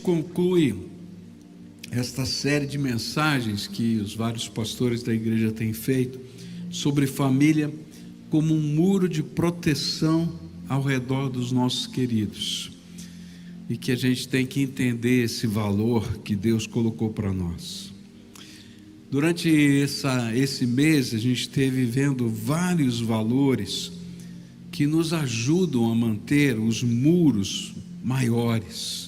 conclui esta série de mensagens que os vários pastores da igreja têm feito sobre família como um muro de proteção ao redor dos nossos queridos, e que a gente tem que entender esse valor que Deus colocou para nós. Durante esse mês a gente esteve vendo vários valores que nos ajudam a manter os muros maiores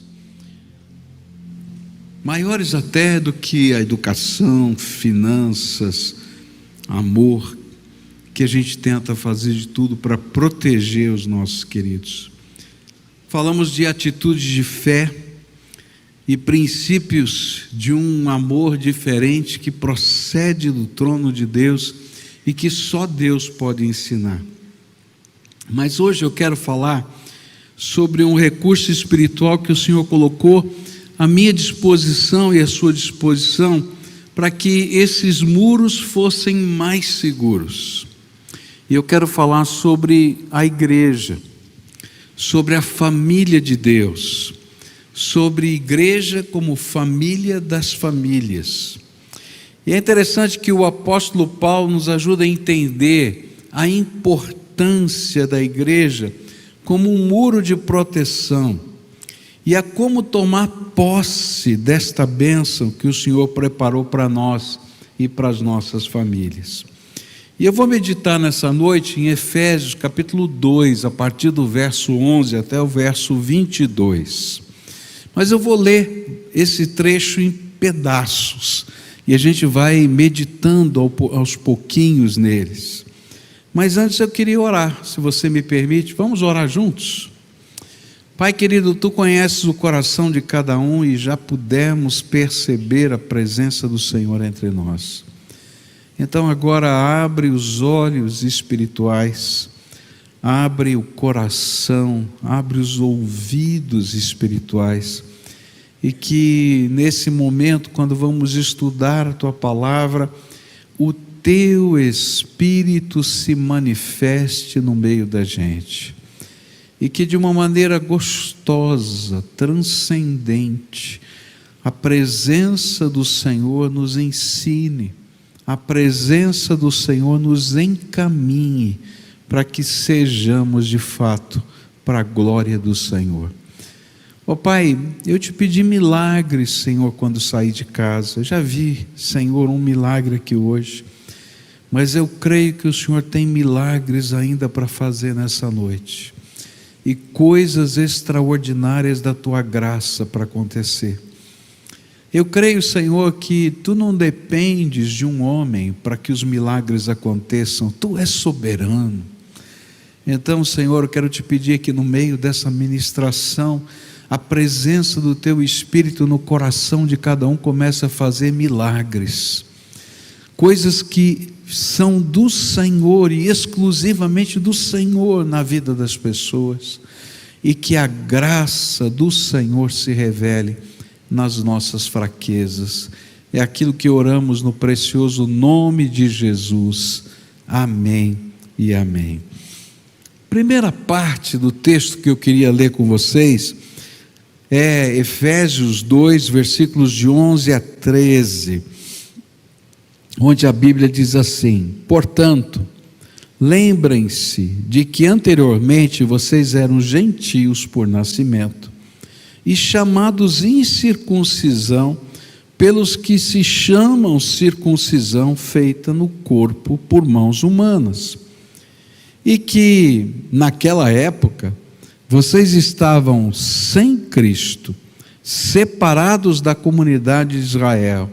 até do que a educação, finanças, amor, que a gente tenta fazer de tudo para proteger os nossos queridos. Falamos de atitudes de fé e princípios de um amor diferente que procede do trono de Deus e que só Deus pode ensinar. Mas hoje eu quero falar sobre um recurso espiritual que o Senhor colocou à minha disposição e à sua disposição para que esses muros fossem mais seguros. E eu quero falar sobre a igreja, sobre a família de Deus, sobre igreja como família das famílias. E é interessante que o apóstolo Paulo nos ajuda a entender a importância da igreja como um muro de proteção e a como tomar posse desta bênção que o Senhor preparou para nós e para as nossas famílias. E eu vou meditar nessa noite em Efésios capítulo 2, a partir do verso 11 até o verso 22. Mas eu vou ler esse trecho em pedaços e a gente vai meditando aos pouquinhos neles. Mas antes eu queria orar, se você me permite, vamos orar juntos? Pai querido, Tu conheces o coração de cada um e já pudemos perceber a presença do Senhor entre nós. Então agora abre os olhos espirituais, abre o coração, abre os ouvidos espirituais, e que nesse momento, quando vamos estudar a Tua palavra, o Teu Espírito se manifeste no meio da gente, e que de uma maneira gostosa, transcendente, a presença do Senhor nos ensine, a presença do Senhor nos encaminhe, para que sejamos de fato para a glória do Senhor. Ó Pai, eu Te pedi milagres, Senhor, quando saí de casa. Eu já vi, Senhor, um milagre aqui hoje, mas eu creio que o Senhor tem milagres ainda para fazer nessa noite, e coisas extraordinárias da Tua graça para acontecer. Eu creio, Senhor, que Tu não dependes de um homem para que os milagres aconteçam. Tu és soberano. Então, Senhor, eu quero Te pedir que no meio dessa ministração, a presença do Teu Espírito no coração de cada um comece a fazer milagres, coisas que são do Senhor e exclusivamente do Senhor na vida das pessoas, e que a graça do Senhor se revele nas nossas fraquezas. É aquilo que oramos no precioso nome de Jesus. Amém e amém. Primeira parte do texto que eu queria ler com vocês é Efésios 2, versículos de 11 a 13, onde a Bíblia diz assim: portanto, lembrem-se de que anteriormente vocês eram gentios por nascimento e chamados incircuncisão pelos que se chamam circuncisão feita no corpo por mãos humanas, e que naquela época vocês estavam sem Cristo, separados da comunidade de Israel,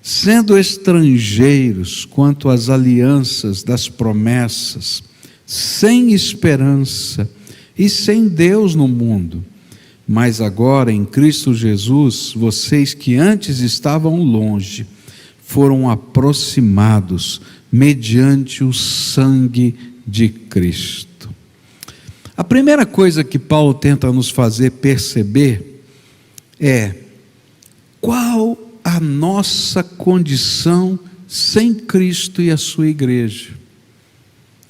sendo estrangeiros quanto às alianças das promessas, sem esperança e sem Deus no mundo. Mas agora em Cristo Jesus, vocês que antes estavam longe, foram aproximados mediante o sangue de Cristo. A primeira coisa que Paulo tenta nos fazer perceber é qual a nossa condição sem Cristo e a sua igreja.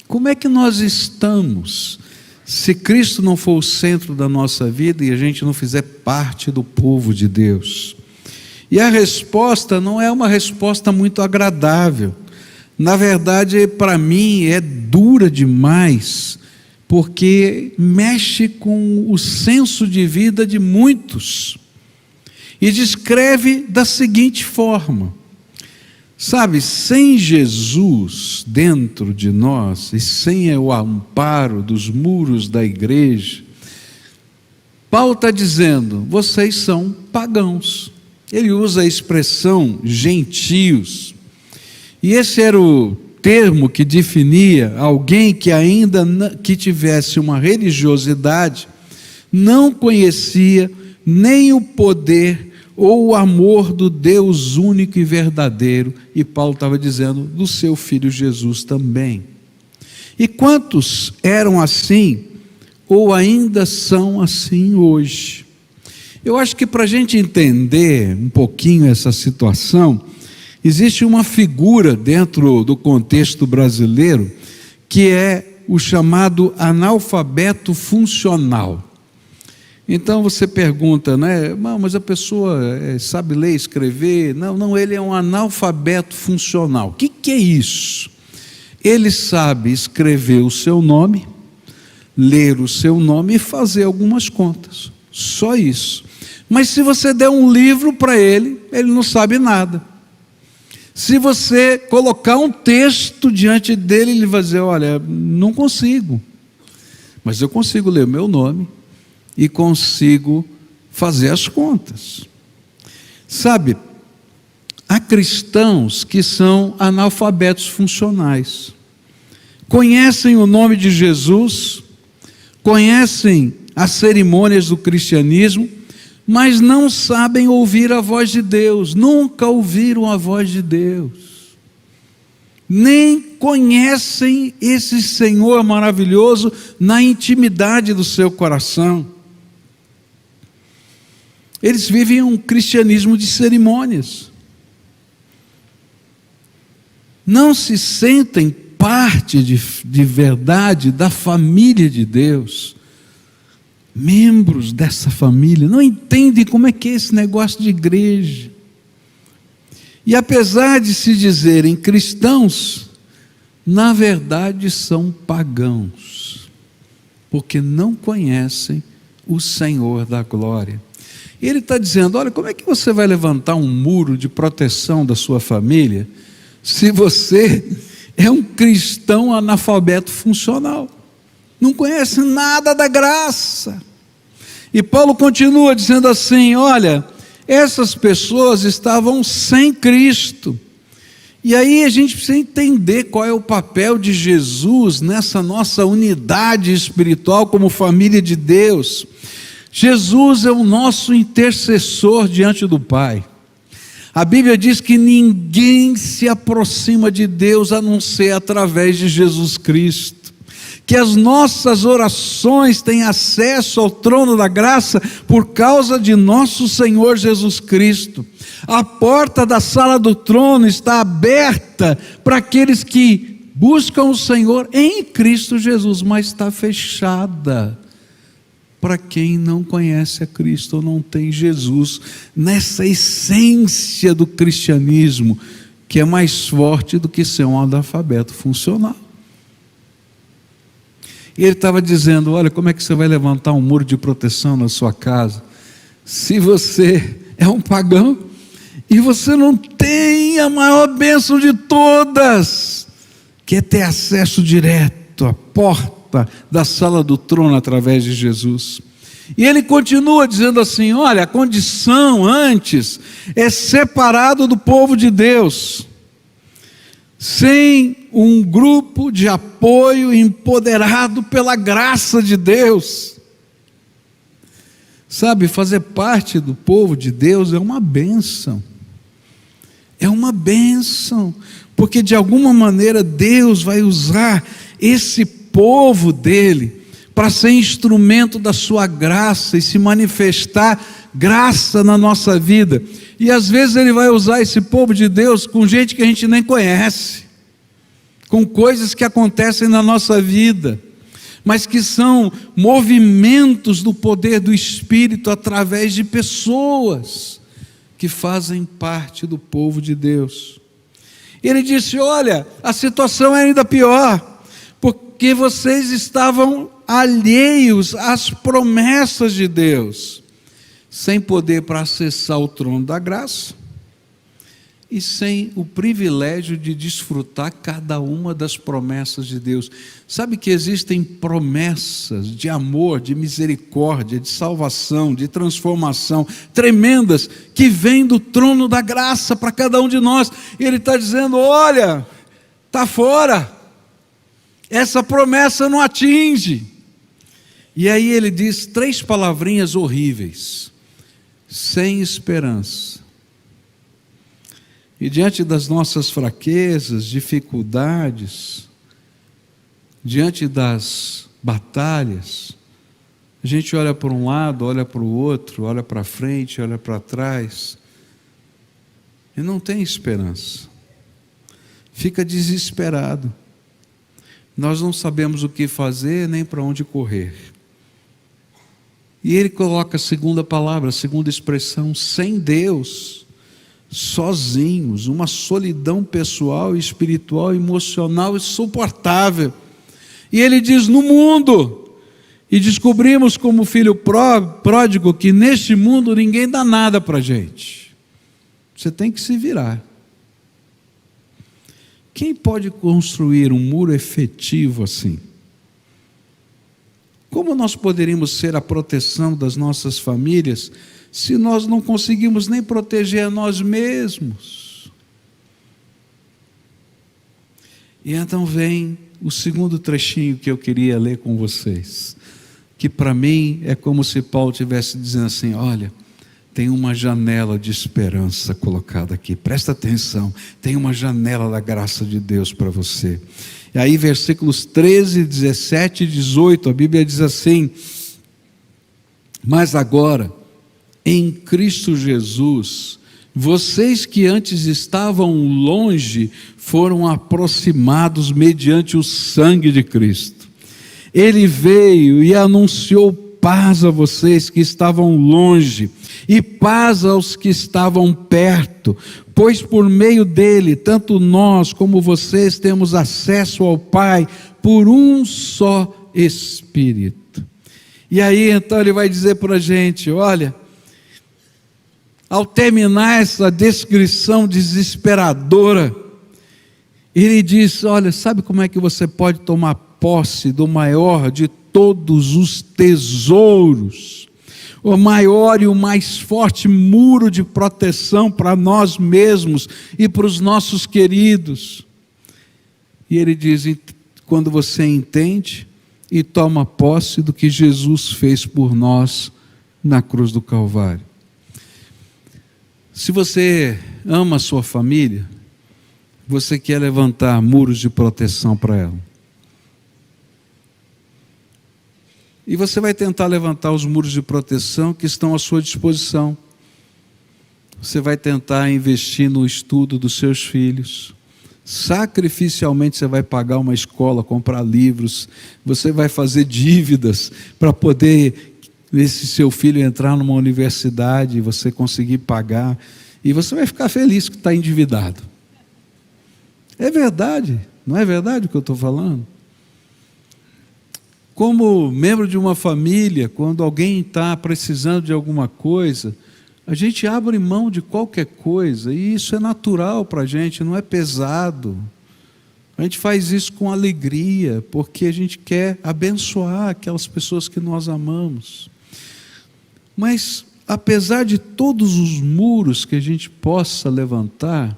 Como é que nós estamos se Cristo não for o centro da nossa vida e a gente não fizer parte do povo de Deus? E a resposta não é uma resposta muito agradável. Na verdade, para mim, é dura demais, porque mexe com o senso de vida de muitos. E descreve da seguinte forma: sabe, sem Jesus dentro de nós, e sem o amparo dos muros da igreja, Paulo está dizendo, vocês são pagãos. Ele usa a expressão gentios, e esse era o termo que definia alguém que ainda que tivesse uma religiosidade, não conhecia nem o poder ou o amor do Deus único e verdadeiro, e Paulo estava dizendo do seu Filho Jesus também. E quantos eram assim, ou ainda são assim hoje? Eu acho que para a gente entender um pouquinho essa situação, existe uma figura dentro do contexto brasileiro, que é o chamado analfabeto funcional. Então você pergunta, né? Mas a pessoa sabe ler e escrever? Não, ele é um analfabeto funcional. O que é isso? Ele sabe escrever o seu nome, ler o seu nome e fazer algumas contas. Só isso. Mas se você der um livro para ele, ele não sabe nada. Se você colocar um texto diante dele, ele vai dizer, olha, não consigo. Mas eu consigo ler o meu nome e consigo fazer as contas. Sabe, há cristãos que são analfabetos funcionais. Conhecem o nome de Jesus, conhecem as cerimônias do cristianismo, mas não sabem ouvir a voz de Deus, nunca ouviram a voz de Deus, nem conhecem esse Senhor maravilhoso na intimidade do seu coração. Eles vivem um cristianismo de cerimônias, não se sentem parte de verdade da família de Deus, membros dessa família, não entendem como é que é esse negócio de igreja. E apesar de se dizerem cristãos, na verdade são pagãos, porque não conhecem o Senhor da glória. E ele está dizendo, olha, como é que você vai levantar um muro de proteção da sua família, se você é um cristão analfabeto funcional, não conhece nada da graça? E Paulo continua dizendo assim, olha, essas pessoas estavam sem Cristo. E aí a gente precisa entender qual é o papel de Jesus nessa nossa unidade espiritual como família de Deus. Jesus é o nosso intercessor diante do Pai. A Bíblia diz que ninguém se aproxima de Deus a não ser através de Jesus Cristo. Que as nossas orações têm acesso ao trono da graça por causa de nosso Senhor Jesus Cristo. A porta da sala do trono está aberta para aqueles que buscam o Senhor em Cristo Jesus, mas está fechada para quem não conhece a Cristo ou não tem Jesus nessa essência do cristianismo, que é mais forte do que ser um analfabeto funcional. E ele estava dizendo, olha, como é que você vai levantar um muro de proteção na sua casa, se você é um pagão, e você não tem a maior bênção de todas, que é ter acesso direto à porta da sala do trono através de Jesus. E ele continua dizendo assim, olha, a condição antes é separado do povo de Deus, sem um grupo de apoio empoderado pela graça de Deus. Sabe, fazer parte do povo de Deus é uma bênção. É uma bênção, porque de alguma maneira Deus vai usar esse povo dele para ser instrumento da sua graça e se manifestar graça na nossa vida. E às vezes ele vai usar esse povo de Deus com gente que a gente nem conhece, com coisas que acontecem na nossa vida, mas que são movimentos do poder do Espírito através de pessoas que fazem parte do povo de Deus. Ele disse: olha, a situação é ainda pior, porque vocês estavam alheios às promessas de Deus, sem poder para acessar o trono da graça, e sem o privilégio de desfrutar cada uma das promessas de Deus. Sabe que existem promessas de amor, de misericórdia, de salvação, de transformação, tremendas, que vêm do trono da graça para cada um de nós. E ele está dizendo: olha, está fora, essa promessa não atinge. E aí ele diz 3 palavrinhas horríveis: sem esperança. E diante das nossas fraquezas, dificuldades, diante das batalhas, a gente olha para um lado, olha para o outro, olha para frente, olha para trás, e não tem esperança, fica desesperado. Nós não sabemos o que fazer, nem para onde correr. E ele coloca a segunda palavra, a segunda expressão: sem Deus, sozinhos, uma solidão pessoal, espiritual, emocional insuportável. E ele diz: no mundo, e descobrimos como filho pródigo que neste mundo ninguém dá nada para a gente, você tem que se virar. Quem pode construir um muro efetivo assim? Como nós poderíamos ser a proteção das nossas famílias se nós não conseguimos nem proteger a nós mesmos? E então vem o segundo trechinho que eu queria ler com vocês, que para mim é como se Paulo estivesse dizendo assim: olha, tem uma janela de esperança colocada aqui, presta atenção, tem uma janela da graça de Deus para você. E aí versículos 13, 17 e 18, a Bíblia diz assim: mas agora, em Cristo Jesus, vocês que antes estavam longe, foram aproximados mediante o sangue de Cristo. Ele veio e anunciou paz a vocês que estavam longe, e paz aos que estavam perto, pois por meio dele, tanto nós como vocês temos acesso ao Pai, por um só Espírito. E aí então ele vai dizer para a gente: olha, ao terminar essa descrição desesperadora, ele diz: olha, sabe como é que você pode tomar posse do maior de todos os tesouros, o maior e o mais forte muro de proteção para nós mesmos e para os nossos queridos? E ele diz: quando você entende e toma posse do que Jesus fez por nós na cruz do Calvário. Se você ama a sua família, você quer levantar muros de proteção para ela. E você vai tentar levantar os muros de proteção que estão à sua disposição. Você vai tentar investir no estudo dos seus filhos. Sacrificialmente você vai pagar uma escola, comprar livros. Você vai fazer dívidas para poder esse seu filho entrar numa universidade e você conseguir pagar. E você vai ficar feliz que está endividado. É verdade, não é verdade o que eu estou falando? Como membro de uma família, quando alguém está precisando de alguma coisa, a gente abre mão de qualquer coisa, e isso é natural para a gente, não é pesado. A gente faz isso com alegria, porque a gente quer abençoar aquelas pessoas que nós amamos. Mas, apesar de todos os muros que a gente possa levantar,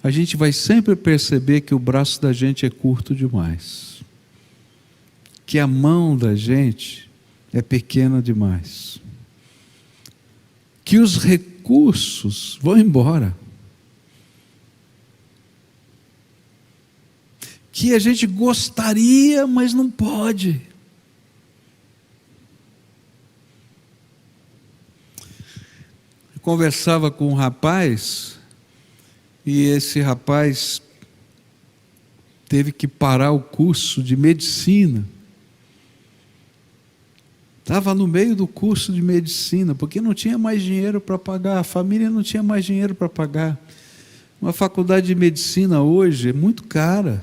a gente vai sempre perceber que o braço da gente é curto demais, que a mão da gente é pequena demais, que os recursos vão embora, que a gente gostaria, mas não pode. Eu conversava com um rapaz, e esse rapaz teve que parar o curso de medicina, Estava no meio do curso de medicina, porque não tinha mais dinheiro para pagar, a família não tinha mais dinheiro para pagar. Uma faculdade de medicina hoje é muito cara.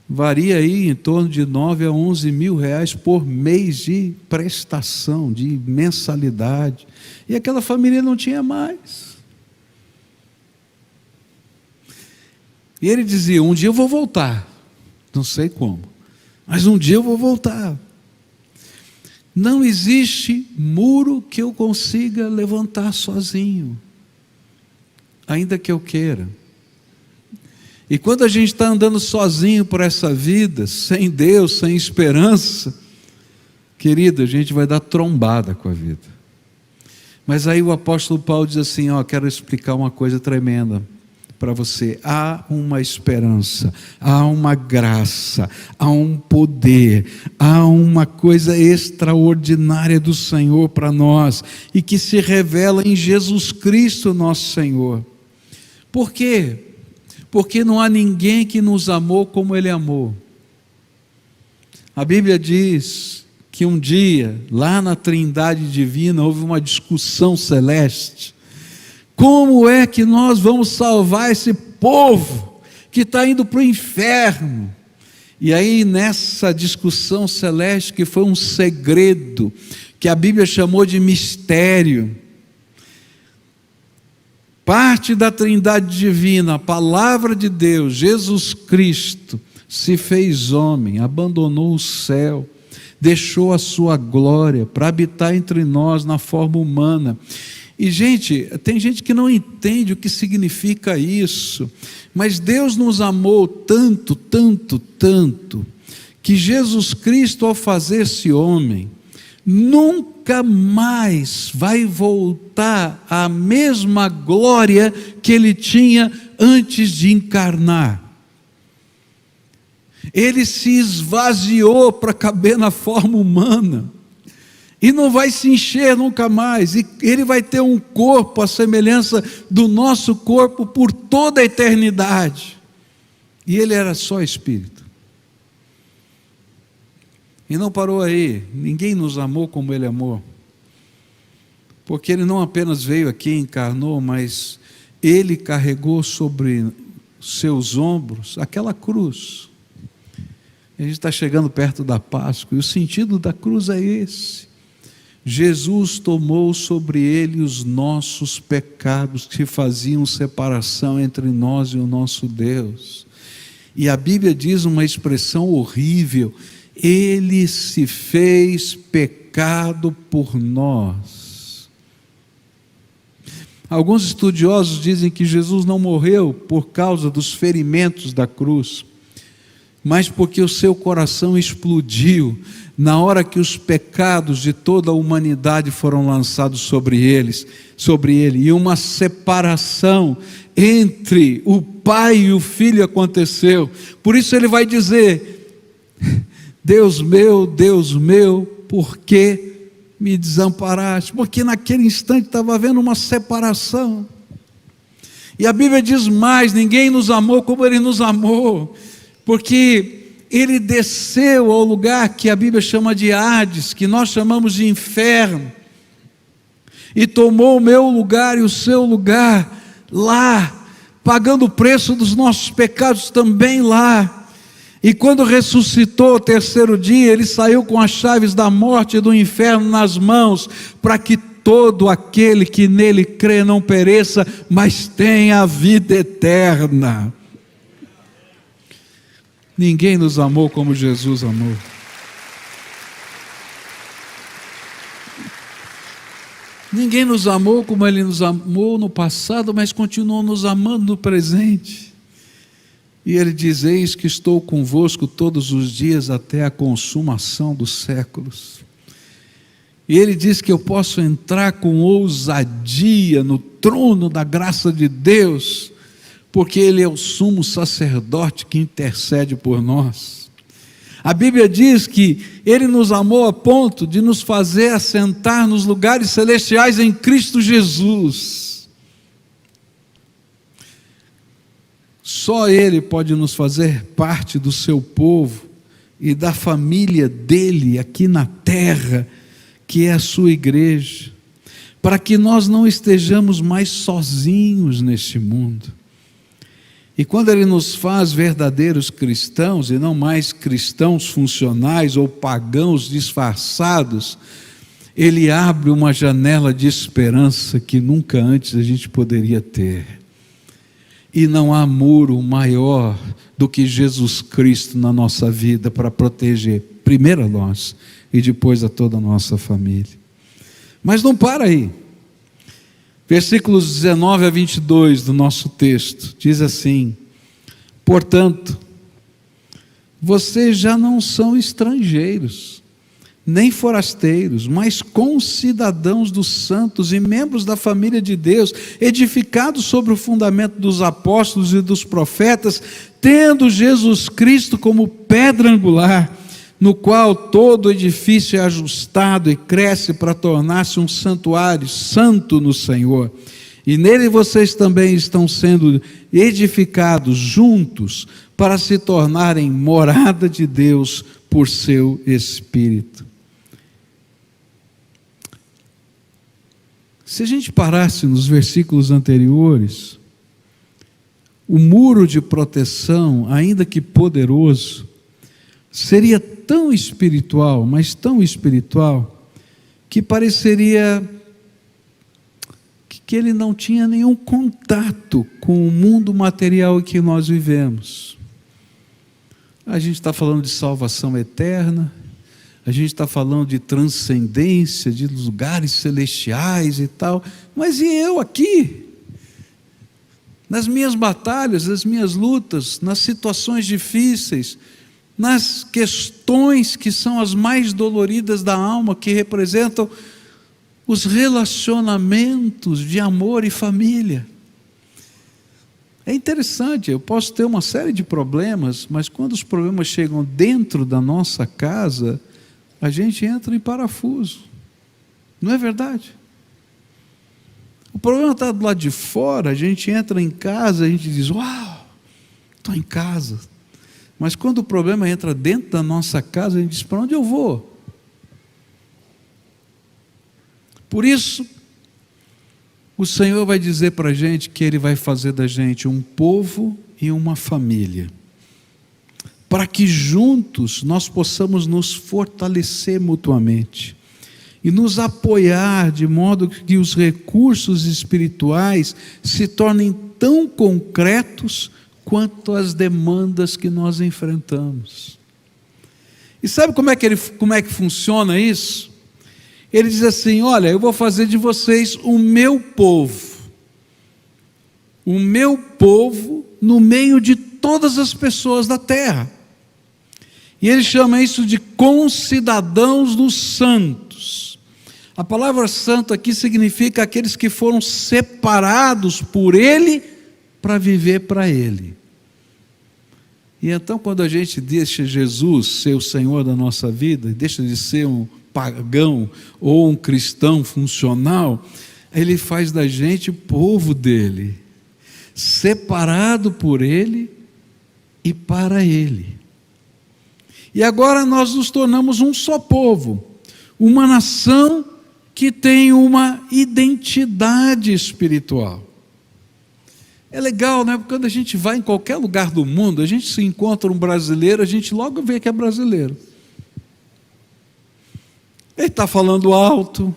Varia aí em torno de 9 a 11 mil reais por mês de prestação, de mensalidade. E aquela família não tinha mais. E ele dizia, um dia eu vou voltar. Não sei como, mas um dia eu vou voltar. Não existe muro que eu consiga levantar sozinho, ainda que eu queira. E quando a gente está andando sozinho por essa vida, sem Deus, sem esperança, querido, a gente vai dar trombada com a vida. Mas aí o apóstolo Paulo diz assim, quero explicar uma coisa tremenda para você. Há uma esperança, há uma graça, há um poder, há uma coisa extraordinária do Senhor para nós, e que se revela em Jesus Cristo nosso Senhor. Por quê? Porque não há ninguém que nos amou como Ele amou. A Bíblia diz que um dia, lá na Trindade Divina, houve uma discussão celeste. Como é que nós vamos salvar esse povo que está indo para o inferno? E aí, nessa discussão celeste, que foi um segredo, que a Bíblia chamou de mistério, parte da Trindade Divina, a palavra de Deus, Jesus Cristo, se fez homem, abandonou o céu, deixou a sua glória para habitar entre nós na forma humana. E gente, tem gente que não entende o que significa isso, mas Deus nos amou tanto, tanto, tanto, que Jesus Cristo, ao fazer-se homem, nunca mais vai voltar à mesma glória que ele tinha antes de encarnar. Ele se esvaziou para caber na forma humana, e não vai se encher nunca mais, e ele vai ter um corpo à semelhança do nosso corpo por toda a eternidade. E ele era só espírito. E não parou aí, ninguém nos amou como ele amou, porque ele não apenas veio aqui e encarnou, mas ele carregou sobre seus ombros aquela cruz. A gente está chegando perto da Páscoa, e o sentido da cruz é esse. Jesus tomou sobre ele os nossos pecados, que faziam separação entre nós e o nosso Deus. E a Bíblia diz uma expressão horrível: ele se fez pecado por nós. Alguns estudiosos dizem que Jesus não morreu por causa dos ferimentos da cruz, mas porque o seu coração explodiu na hora que os pecados de toda a humanidade foram lançados sobre ele, e uma separação entre o Pai e o Filho aconteceu. Por isso ele vai dizer: Deus meu, por que me desamparaste? Porque naquele instante estava havendo uma separação. E a Bíblia diz mais: ninguém nos amou como ele nos amou, porque ele desceu ao lugar que a Bíblia chama de Hades, que nós chamamos de inferno, e tomou o meu lugar e o seu lugar lá, pagando o preço dos nossos pecados também lá. E quando ressuscitou ao terceiro dia, ele saiu com as chaves da morte e do inferno nas mãos, para que todo aquele que nele crê não pereça, mas tenha a vida eterna. Ninguém nos amou como Jesus amou. Ninguém nos amou como ele nos amou no passado, mas continuou nos amando no presente. E ele diz: eis que estou convosco todos os dias até a consumação dos séculos. E ele diz que eu posso entrar com ousadia no trono da graça de Deus, porque ele é o sumo sacerdote que intercede por nós. A Bíblia diz que ele nos amou a ponto de nos fazer assentar nos lugares celestiais em Cristo Jesus. Só ele pode nos fazer parte do seu povo e da família dele aqui na terra, que é a sua igreja, para que nós não estejamos mais sozinhos neste mundo. E quando Ele nos faz verdadeiros cristãos, e não mais cristãos funcionais ou pagãos disfarçados, Ele abre uma janela de esperança que nunca antes a gente poderia ter. E não há muro maior do que Jesus Cristo na nossa vida para proteger, primeiro a nós e depois a toda a nossa família. Mas não para aí. Versículos 19 a 22 do nosso texto, diz assim: portanto, vocês já não são estrangeiros, nem forasteiros, mas concidadãos dos santos e membros da família de Deus, edificados sobre o fundamento dos apóstolos e dos profetas, tendo Jesus Cristo como pedra angular, no qual todo edifício é ajustado e cresce para tornar-se um santuário santo no Senhor. E nele vocês também estão sendo edificados juntos para se tornarem morada de Deus por seu Espírito. Se a gente parasse nos versículos anteriores, o muro de proteção, ainda que poderoso, seria tão espiritual, mas tão espiritual, que pareceria que ele não tinha nenhum contato com o mundo material em que nós vivemos. A gente está falando de salvação eterna, a gente está falando de transcendência, de lugares celestiais e tal, mas e eu aqui? Nas minhas batalhas, nas minhas lutas, nas situações difíceis, nas questões que são as mais doloridas da alma, que representam os relacionamentos de amor e família. É interessante, eu posso ter uma série de problemas, mas quando os problemas chegam dentro da nossa casa, a gente entra em parafuso. Não é verdade? O problema está do lado de fora, a gente entra em casa, a gente diz: uau, estou em casa. Mas quando o problema entra dentro da nossa casa, a gente diz: para onde eu vou? Por isso, o Senhor vai dizer para a gente que Ele vai fazer da gente um povo e uma família, para que juntos nós possamos nos fortalecer mutuamente e nos apoiar, de modo que os recursos espirituais se tornem tão concretos quanto às demandas que nós enfrentamos. E sabe como é que funciona isso? Ele diz assim: olha, eu vou fazer de vocês o meu povo no meio de todas as pessoas da terra. E ele chama isso de concidadãos dos santos. A palavra santo aqui significa aqueles que foram separados por Ele para viver para Ele. E então, quando a gente deixa Jesus ser o Senhor da nossa vida, deixa de ser um pagão ou um cristão funcional, Ele faz da gente povo dele, separado por Ele e para Ele. E agora nós nos tornamos um só povo, uma nação que tem uma identidade espiritual. É legal, né? Porque quando a gente vai em qualquer lugar do mundo, a gente se encontra um brasileiro, a gente logo vê que é brasileiro. Ele está falando alto,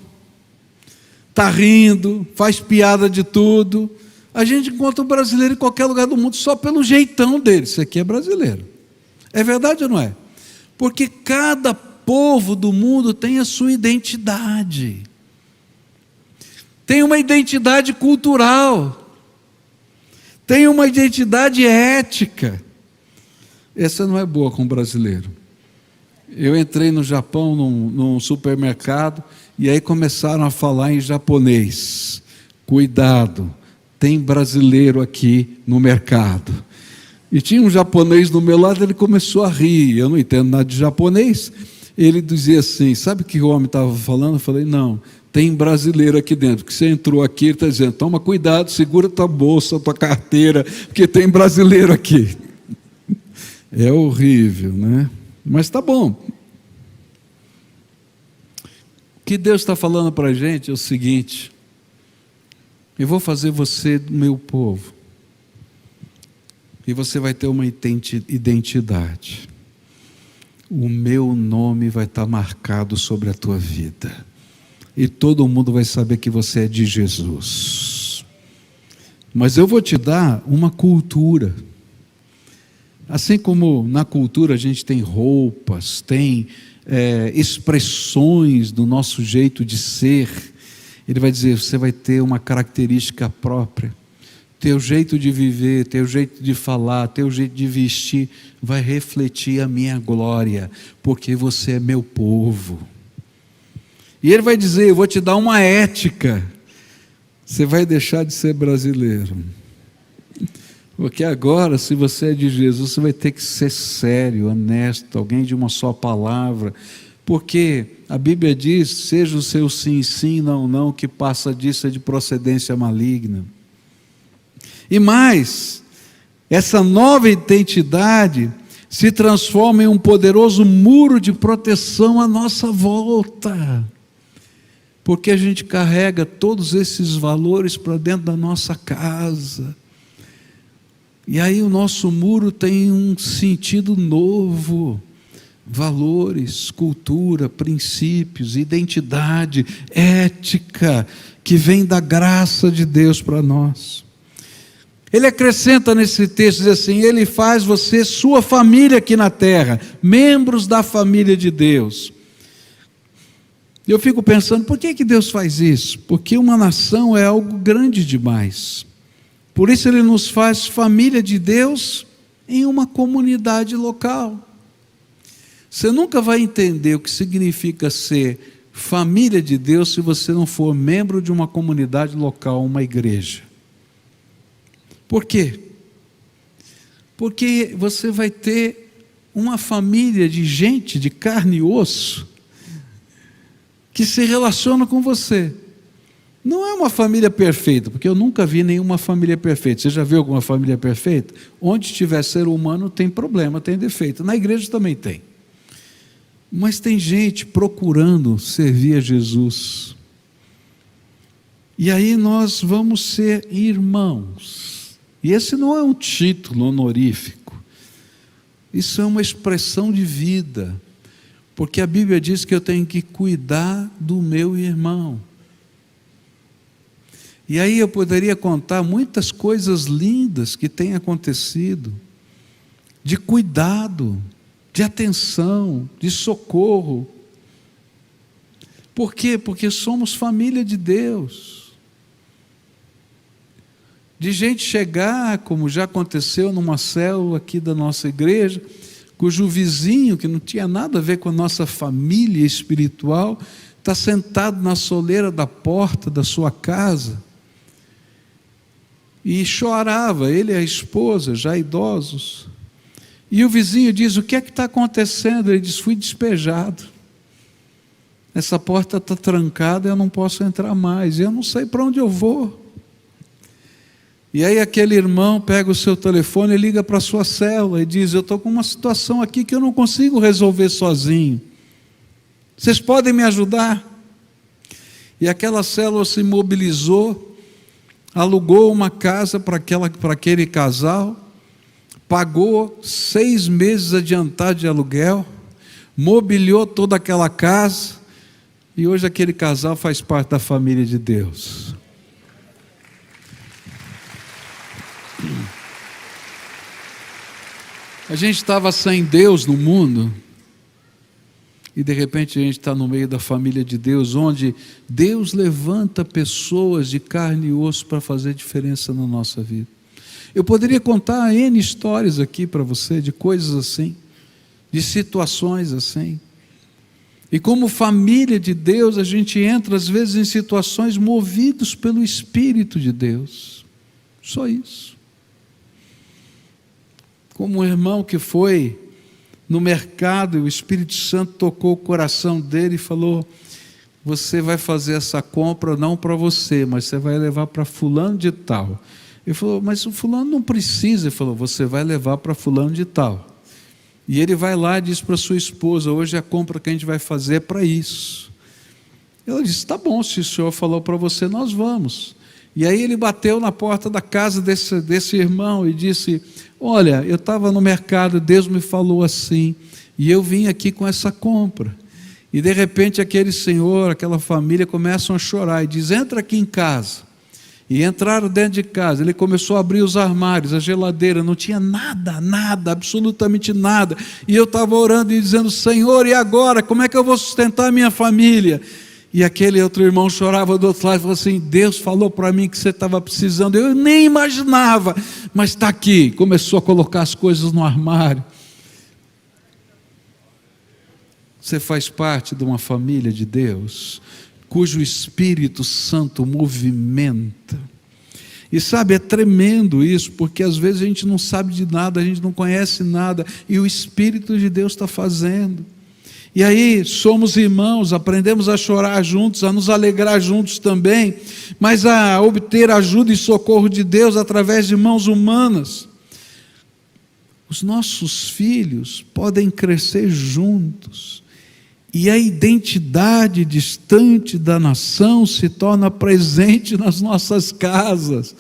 está rindo, faz piada de tudo. A gente encontra um brasileiro em qualquer lugar do mundo só pelo jeitão dele. Isso aqui é brasileiro. É verdade ou não é? Porque cada povo do mundo tem a sua identidade. Tem uma identidade cultural. Tem uma identidade ética. Essa não é boa com o brasileiro. Eu entrei no Japão, num supermercado, e aí começaram a falar em japonês. Cuidado, tem brasileiro aqui no mercado. E tinha um japonês do meu lado, ele começou a rir. Eu não entendo nada de japonês. Ele dizia assim: sabe o que o homem estava falando? Eu falei: não, tem brasileiro aqui dentro. Porque você entrou aqui, ele está dizendo: toma cuidado, segura tua bolsa, tua carteira, porque tem brasileiro aqui. É horrível, né? Mas está bom. O que Deus está falando para a gente é o seguinte: eu vou fazer você do meu povo, e você vai ter uma identidade. O meu nome vai estar marcado sobre a tua vida, e todo mundo vai saber que você é de Jesus. Mas eu vou te dar uma cultura. Assim como na cultura a gente tem roupas, tem expressões do nosso jeito de ser, ele vai dizer: você vai ter uma característica própria. Teu jeito de viver, teu jeito de falar, teu jeito de vestir vai refletir a minha glória, porque você é meu povo. E ele vai dizer: eu vou te dar uma ética. Você vai deixar de ser brasileiro, porque agora, se você é de Jesus, você vai ter que ser sério, honesto, alguém de uma só palavra, porque a Bíblia diz: seja o seu sim, sim, não, não, que passa disso é de procedência maligna. E mais, essa nova identidade se transforma em um poderoso muro de proteção à nossa volta, porque a gente carrega todos esses valores para dentro da nossa casa. E aí o nosso muro tem um sentido novo: valores, cultura, princípios, identidade, ética, que vem da graça de Deus para nós. Ele acrescenta nesse texto, diz assim: ele faz você sua família aqui na terra, membros da família de Deus. Eu fico pensando, por que Deus faz isso? Porque uma nação é algo grande demais. Por isso ele nos faz família de Deus em uma comunidade local. Você nunca vai entender o que significa ser família de Deus se você não for membro de uma comunidade local, uma igreja. Por quê? Porque você vai ter uma família de gente de carne e osso que se relaciona com você. Não é uma família perfeita, porque eu nunca vi nenhuma família perfeita. Você já viu alguma família perfeita? Onde tiver ser humano tem problema, tem defeito. Na igreja também tem. Mas tem gente procurando servir a Jesus. E aí nós vamos ser irmãos. E esse não é um título honorífico. Isso é uma expressão de vida. Porque a Bíblia diz que eu tenho que cuidar do meu irmão. E aí eu poderia contar muitas coisas lindas que têm acontecido, de cuidado, de atenção, de socorro. Por quê? Porque somos família de Deus. De gente chegar, como já aconteceu numa célula aqui da nossa igreja, cujo vizinho, que não tinha nada a ver com a nossa família espiritual, está sentado na soleira da porta da sua casa, e chorava, ele e a esposa, já idosos. E o vizinho diz: o que é que está acontecendo? Ele diz: fui despejado. Essa porta está trancada, eu não posso entrar mais, eu não sei para onde eu vou. E aí aquele irmão pega o seu telefone e liga para a sua célula e diz: eu estou com uma situação aqui que eu não consigo resolver sozinho. Vocês podem me ajudar? E aquela célula se mobilizou, alugou uma casa para aquele casal, pagou 6 meses adiantado de aluguel, mobiliou toda aquela casa, e hoje aquele casal faz parte da família de Deus. A gente estava sem Deus no mundo, e de repente a gente está no meio da família de Deus, onde Deus levanta pessoas de carne e osso para fazer diferença na nossa vida. Eu poderia contar N histórias aqui para você, de coisas assim, de situações assim. E como família de Deus, a gente entra às vezes em situações movidos pelo Espírito de Deus. Só isso. Como um irmão que foi no mercado e o Espírito Santo tocou o coração dele e falou: você vai fazer essa compra não para você, mas você vai levar para fulano de tal. Ele falou: mas o fulano não precisa. Ele falou: você vai levar para fulano de tal. E ele vai lá e diz para sua esposa: hoje a compra que a gente vai fazer é para isso. Ela disse: tá bom, se o senhor falou para você, nós vamos. E aí ele bateu na porta da casa desse irmão e disse: olha, eu estava no mercado, Deus me falou assim, e eu vim aqui com essa compra. E de repente aquele senhor, aquela família começam a chorar e diz: entra aqui em casa. E entraram dentro de casa. Ele começou a abrir os armários, a geladeira, não tinha nada, nada, absolutamente nada. E eu estava orando e dizendo: Senhor, e agora? Como é que eu vou sustentar a minha família? E aquele outro irmão chorava do outro lado e falou assim: Deus falou para mim que você estava precisando. Eu nem imaginava, mas está aqui. Começou a colocar as coisas no armário. Você faz parte de uma família de Deus, cujo Espírito Santo movimenta. E sabe, é tremendo isso, porque às vezes a gente não sabe de nada, a gente não conhece nada, e o Espírito de Deus está fazendo. E aí somos irmãos, aprendemos a chorar juntos, a nos alegrar juntos também, mas a obter ajuda e socorro de Deus através de mãos humanas. Os nossos filhos podem crescer juntos, e a identidade distante da nação se torna presente nas nossas casas.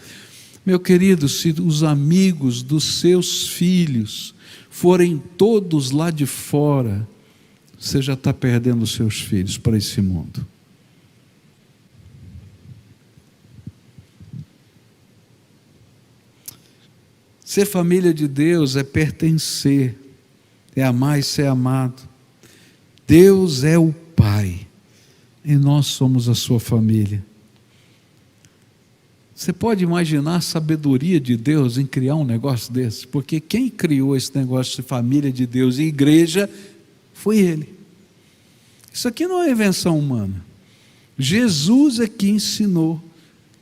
Meu querido, se os amigos dos seus filhos forem todos lá de fora, você já está perdendo os seus filhos para esse mundo. Ser família de Deus é pertencer, é amar e ser amado. Deus é o Pai, e nós somos a sua família. Você pode imaginar a sabedoria de Deus em criar um negócio desse? Porque quem criou esse negócio de família de Deus e igreja foi Ele. Isso aqui não é invenção humana. Jesus é que ensinou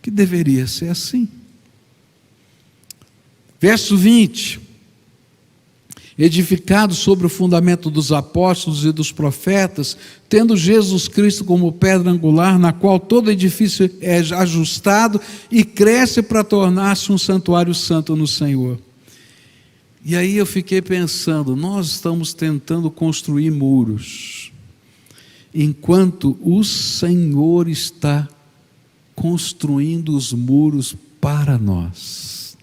que deveria ser assim. Verso 20: edificado sobre o fundamento dos apóstolos e dos profetas, tendo Jesus Cristo como pedra angular, na qual todo edifício é ajustado e cresce para tornar-se um santuário santo no Senhor. E aí eu fiquei pensando, nós estamos tentando construir muros, enquanto o Senhor está construindo os muros para nós.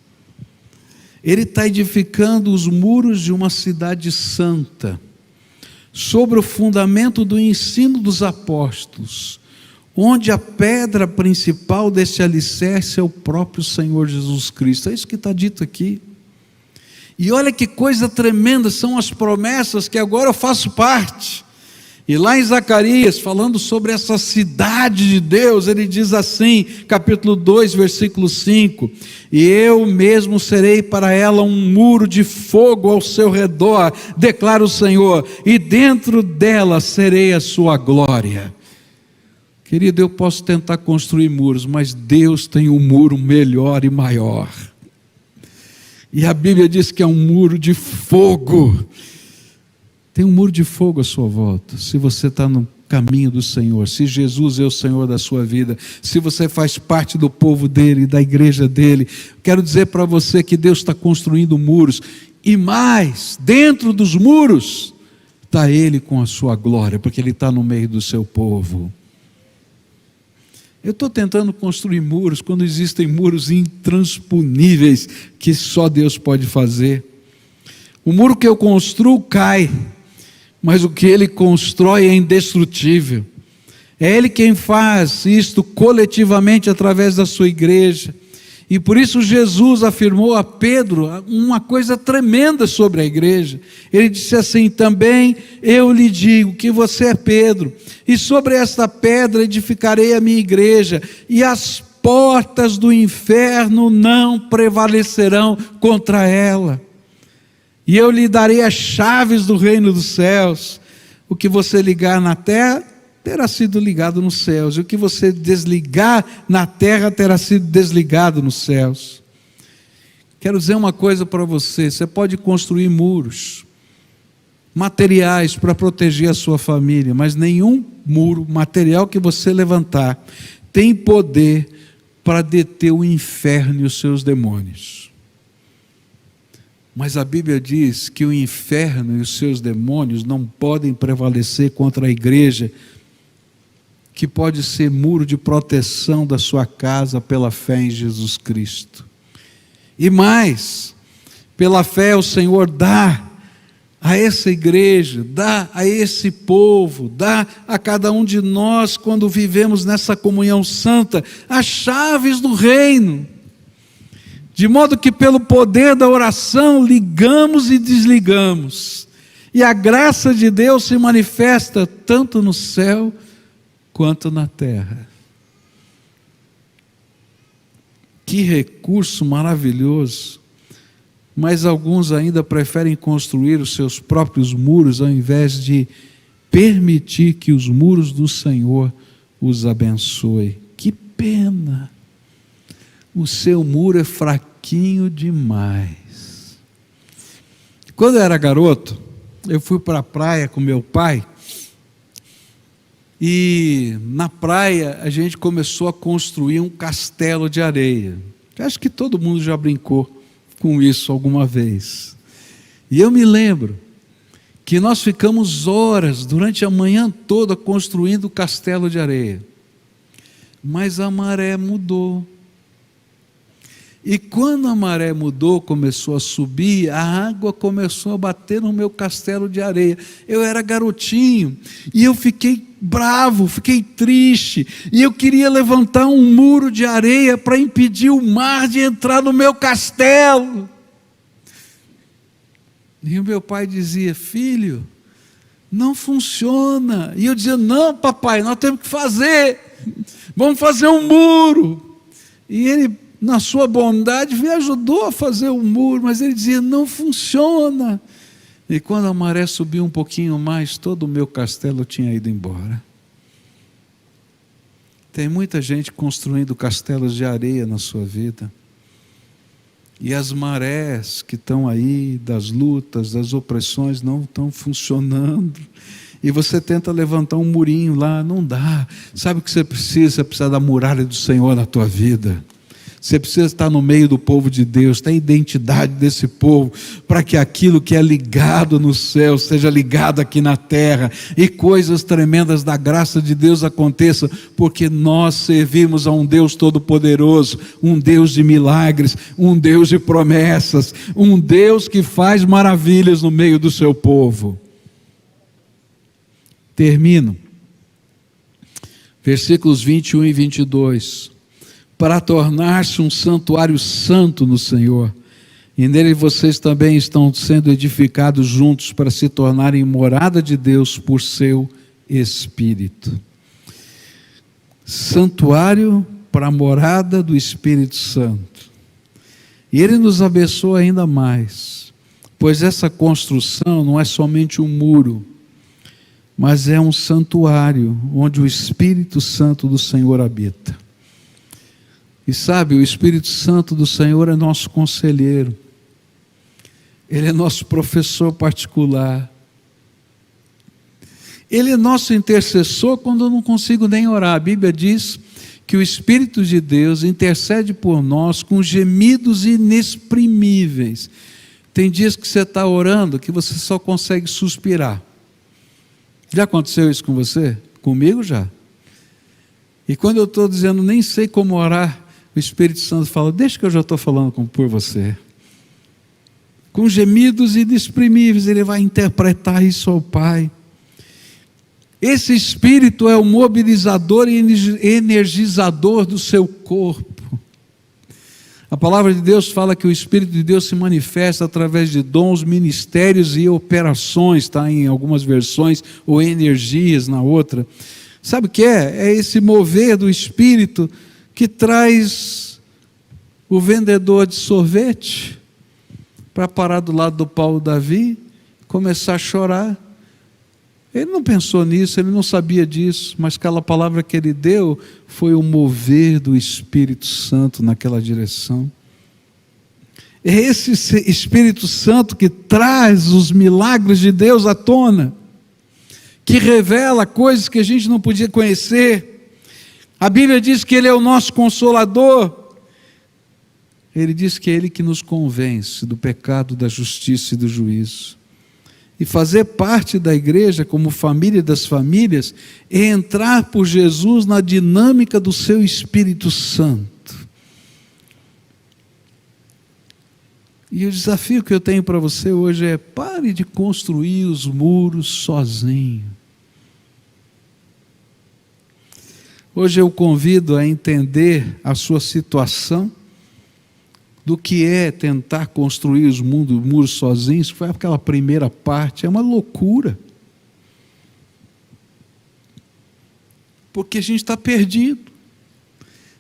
Ele está edificando os muros de uma cidade santa, sobre o fundamento do ensino dos apóstolos, onde a pedra principal desse alicerce é o próprio Senhor Jesus Cristo. É isso que está dito aqui. E olha que coisa tremenda, são as promessas que agora eu faço parte. E lá em Zacarias, falando sobre essa cidade de Deus, ele diz assim, capítulo 2, versículo 5: e eu mesmo serei para ela um muro de fogo ao seu redor, declara o Senhor, e dentro dela serei a sua glória. Querido, eu posso tentar construir muros, mas Deus tem um muro melhor e maior. E a Bíblia diz que é um muro de fogo. Tem um muro de fogo à sua volta. Se você está no caminho do Senhor, se Jesus é o Senhor da sua vida, se você faz parte do povo dele, da igreja dele, quero dizer para você que Deus está construindo muros, e mais, dentro dos muros está Ele com a sua glória, porque Ele está no meio do seu povo. Eu estou tentando construir muros quando existem muros intransponíveis que só Deus pode fazer. O muro que eu construo cai, mas o que Ele constrói é indestrutível. É Ele quem faz isto coletivamente através da sua igreja. E por isso Jesus afirmou a Pedro uma coisa tremenda sobre a igreja. Ele disse assim: também eu lhe digo que você é Pedro, e sobre esta pedra edificarei a minha igreja, e as portas do inferno não prevalecerão contra ela. E eu lhe darei as chaves do reino dos céus. O que você ligar na terra terá sido ligado nos céus, e o que você desligar na terra terá sido desligado nos céus. Quero dizer uma coisa para você: você pode construir muros materiais para proteger a sua família, mas nenhum muro material que você levantar tem poder para deter o inferno e os seus demônios. Mas a Bíblia diz que o inferno e os seus demônios não podem prevalecer contra a igreja que pode ser muro de proteção da sua casa pela fé em Jesus Cristo. E mais, pela fé o Senhor dá a essa igreja, dá a esse povo, dá a cada um de nós, quando vivemos nessa comunhão santa, as chaves do reino, de modo que pelo poder da oração ligamos e desligamos, e a graça de Deus se manifesta tanto no céu quanto na terra. Que recurso maravilhoso! Mas alguns ainda preferem construir os seus próprios muros, ao invés de permitir que os muros do Senhor os abençoe. Que pena! O seu muro é fraquinho demais. Quando eu era garoto, eu fui para a praia com meu pai, e na praia a gente começou a construir um castelo de areia. Acho que todo mundo já brincou com isso alguma vez. E eu me lembro que nós ficamos horas, durante a manhã toda, construindo o castelo de areia. Mas a maré mudou. E quando a maré mudou, começou a subir, a água começou a bater no meu castelo de areia. Eu era garotinho, e eu fiquei bravo, fiquei triste, e eu queria levantar um muro de areia para impedir o mar de entrar no meu castelo. E o meu pai dizia: filho, não funciona. E eu dizia: não, papai, nós temos que fazer, vamos fazer um muro. E ele, na sua bondade, me ajudou a fazer um muro, mas ele dizia: não funciona. E quando a maré subiu um pouquinho mais, todo o meu castelo tinha ido embora. Tem muita gente construindo castelos de areia na sua vida. E as marés que estão aí, das lutas, das opressões, não estão funcionando. E você tenta levantar um murinho lá, não dá. Sabe o que você precisa? Você precisa da muralha do Senhor na tua vida. Você precisa estar no meio do povo de Deus, ter a identidade desse povo, para que aquilo que é ligado no céu seja ligado aqui na terra, e coisas tremendas da graça de Deus aconteçam, porque nós servimos a um Deus todo-poderoso, um Deus de milagres, um Deus de promessas, um Deus que faz maravilhas no meio do seu povo. Termino. Versículos 21 e 22. Para tornar-se um santuário santo no Senhor, e nele vocês também estão sendo edificados juntos para se tornarem morada de Deus por seu Espírito. Santuário para a morada do Espírito Santo. E Ele nos abençoa ainda mais, pois essa construção não é somente um muro, mas é um santuário onde o Espírito Santo do Senhor habita. E sabe, o Espírito Santo do Senhor é nosso conselheiro, Ele é nosso professor particular, Ele é nosso intercessor quando eu não consigo nem orar. A Bíblia diz que o Espírito de Deus intercede por nós com gemidos inexprimíveis. Tem dias que você está orando que você só consegue suspirar. Já aconteceu isso com você? Comigo já. E quando eu estou dizendo nem sei como orar, o Espírito Santo fala: deixa que eu já estou falando por você. Com gemidos inexprimíveis, Ele vai interpretar isso ao Pai. Esse Espírito é o mobilizador e energizador do seu corpo. A palavra de Deus fala que o Espírito de Deus se manifesta através de dons, ministérios e operações, está em algumas versões, ou energias na outra. Sabe o que é? É esse mover do Espírito que traz o vendedor de sorvete para parar do lado do Paulo Davi, começar a chorar. Ele não pensou nisso, ele não sabia disso, mas aquela palavra que ele deu foi o mover do Espírito Santo naquela direção. É esse Espírito Santo que traz os milagres de Deus à tona, que revela coisas que a gente não podia conhecer. A Bíblia diz que Ele é o nosso consolador. Ele diz que é Ele que nos convence do pecado, da justiça e do juízo. E fazer parte da igreja como família das famílias é entrar por Jesus na dinâmica do seu Espírito Santo. E o desafio que eu tenho para você hoje é: pare de construir os muros sozinho. Hoje eu convido a entender a sua situação, do que é tentar construir os muros sozinhos. Foi aquela primeira parte, é uma loucura. Porque a gente está perdido.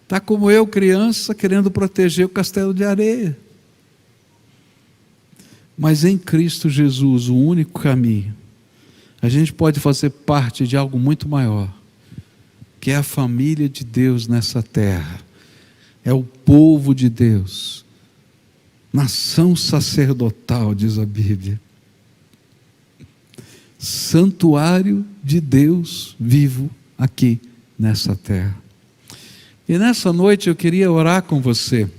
Está como eu, criança, querendo proteger o castelo de areia. Mas em Cristo Jesus, o único caminho, a gente pode fazer parte de algo muito maior, que é a família de Deus nessa terra. É o povo de Deus. Nação sacerdotal, diz a Bíblia. Santuário de Deus vivo aqui nessa terra. E nessa noite eu queria orar com você.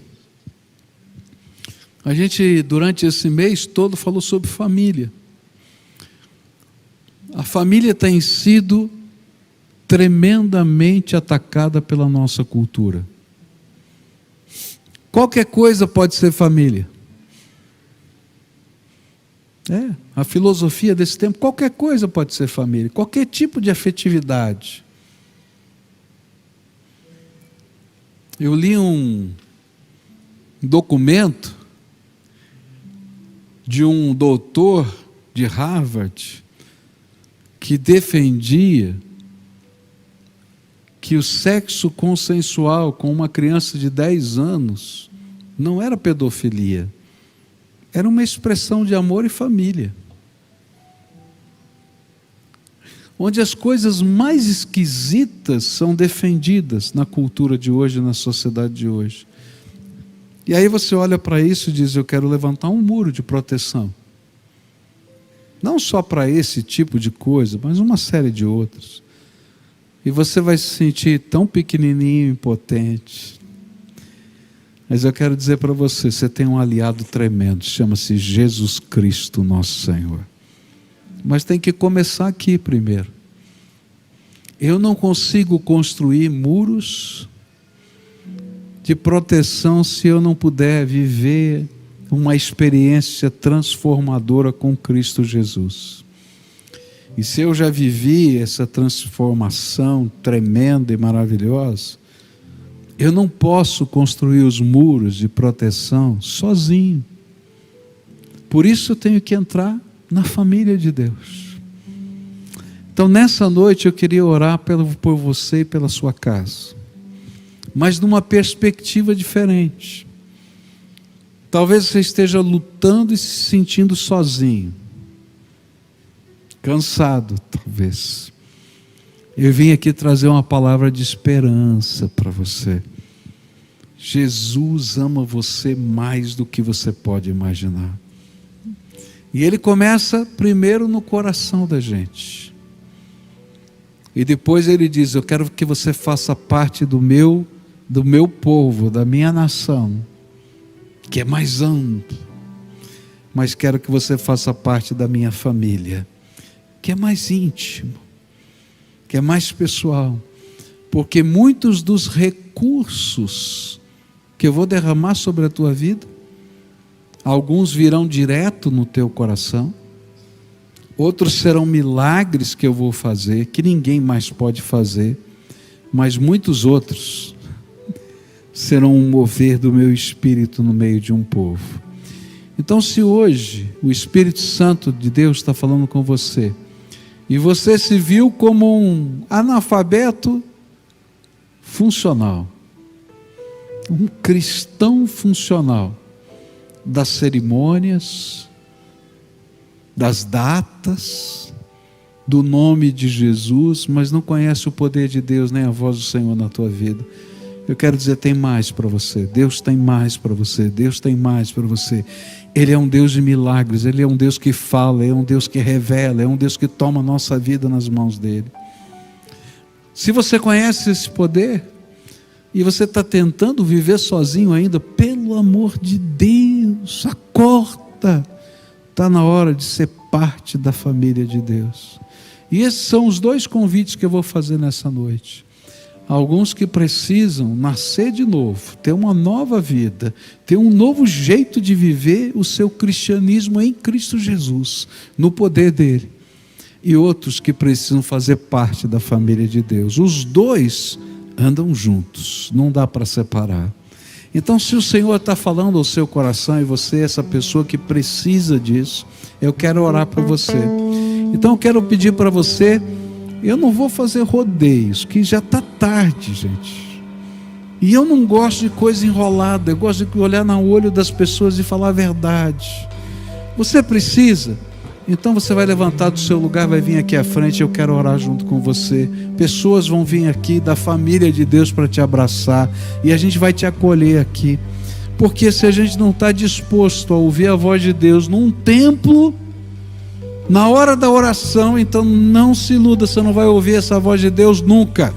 A gente, durante esse mês todo, falou sobre família. A família tem sido tremendamente atacada pela nossa cultura. Qualquer coisa pode ser família. A filosofia desse tempo, qualquer coisa pode ser família, qualquer tipo de afetividade. Eu li um documento de um doutor de Harvard que defendia que o sexo consensual com uma criança de 10 anos não era pedofilia, era uma expressão de amor e família. Onde as coisas mais esquisitas são defendidas na cultura de hoje, na sociedade de hoje. E aí você olha para isso e diz: eu quero levantar um muro de proteção. Não só para esse tipo de coisa, mas uma série de outras. E você vai se sentir tão pequenininho, impotente. Mas eu quero dizer para você, você tem um aliado tremendo, chama-se Jesus Cristo, nosso Senhor. Mas tem que começar aqui primeiro. Eu não consigo construir muros de proteção se eu não puder viver uma experiência transformadora com Cristo Jesus. E se eu já vivi essa transformação tremenda e maravilhosa, eu não posso construir os muros de proteção sozinho. Por isso eu tenho que entrar na família de Deus. Então nessa noite eu queria orar por você e pela sua casa, mas numa perspectiva diferente. Talvez você esteja lutando e se sentindo sozinho, cansado talvez. Eu vim aqui trazer uma palavra de esperança para você. Jesus ama você mais do que você pode imaginar. E Ele começa primeiro no coração da gente. E depois Ele diz: eu quero que você faça parte do meu povo, da minha nação, que é mais amplo. Mas quero que você faça parte da minha família, que é mais íntimo, que é mais pessoal. Porque muitos dos recursos que eu vou derramar sobre a tua vida, alguns virão direto no teu coração, outros serão milagres que eu vou fazer, que ninguém mais pode fazer, mas muitos outros serão um mover do meu espírito no meio de um povo. Então, se hoje o Espírito Santo de Deus está falando com você, e você se viu como um analfabeto funcional, um cristão funcional, das cerimônias, das datas, do nome de Jesus, mas não conhece o poder de Deus, nem a voz do Senhor na tua vida, eu quero dizer: tem mais para você. Deus tem mais para você. Deus tem mais para você. Ele é um Deus de milagres. Ele é um Deus que fala. É um Deus que revela. É um Deus que toma a nossa vida nas mãos dele. Se você conhece esse poder e você está tentando viver sozinho ainda, pelo amor de Deus, acorda. Está na hora de ser parte da família de Deus. E esses são os 2 convites que eu vou fazer nessa noite. Alguns que precisam nascer de novo, ter uma nova vida, ter um novo jeito de viver o seu cristianismo em Cristo Jesus, no poder dele. E outros que precisam fazer parte da família de Deus. Os 2 andam juntos, não dá para separar. Então, se o Senhor está falando ao seu coração e você é essa pessoa que precisa disso, eu quero orar por você. Então eu quero pedir para você, eu não vou fazer rodeios, que já está tarde, gente. E eu não gosto de coisa enrolada, eu gosto de olhar no olho das pessoas e falar a verdade. Você precisa? Então você vai levantar do seu lugar, vai vir aqui à frente, eu quero orar junto com você. Pessoas vão vir aqui da família de Deus para te abraçar, e a gente vai te acolher aqui. Porque se a gente não está disposto a ouvir a voz de Deus num templo, na hora da oração, então não se iluda, você não vai ouvir essa voz de Deus nunca.